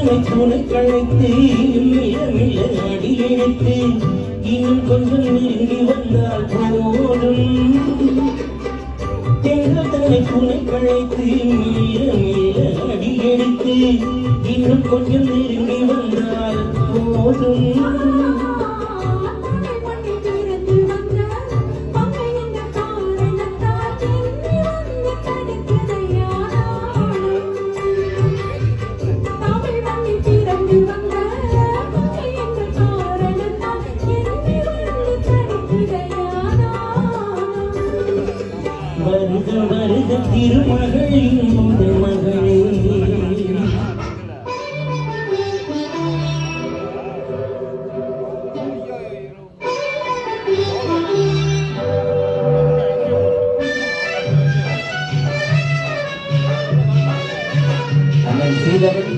தன்னை துணை கழைத்து மில மில அடி எடுத்து இன்னும் கொஞ்சம் நெருங்கி வந்தால் போதும் தென்றல் தன்னை துணை கழைத்து மில மில அடி எடுத்து இன்னும் கொஞ்சம் நெருங்கி வந்தால் போதும் வருக வருக திருமகளின் முதல் மகளே அண்ணன் ஸ்ரீதரன்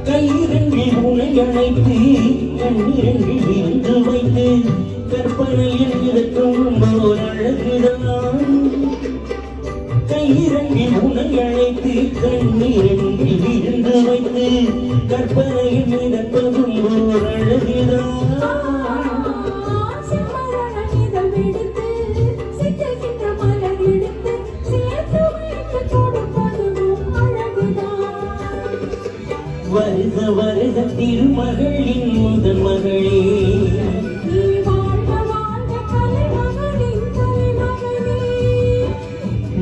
கையிரண்டில் உனை அழைத்து கண்ணிரண்டில் விருந்து வைத்து கற்பனையில் இருக்கும் ஓர் அழகுதான் கையிரண்டில் உனை அழைத்து கண்ணிரண்டில் விருந்து வைத்து கற்பனையில் இருக்கும் ஓர் அழகுதான் வருக வருக திருமகளின் முதல் மகளே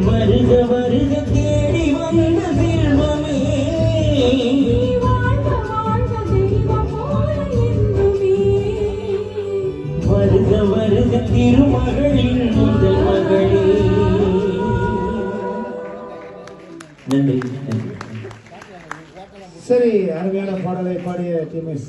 வருக வருக தேடி வந்த செல்வமே வருக வருக திருமகளின் முதல் மகளே. நன்றி. சரி, அருமையான பாடலை பாடிய டிஎம்எஸ்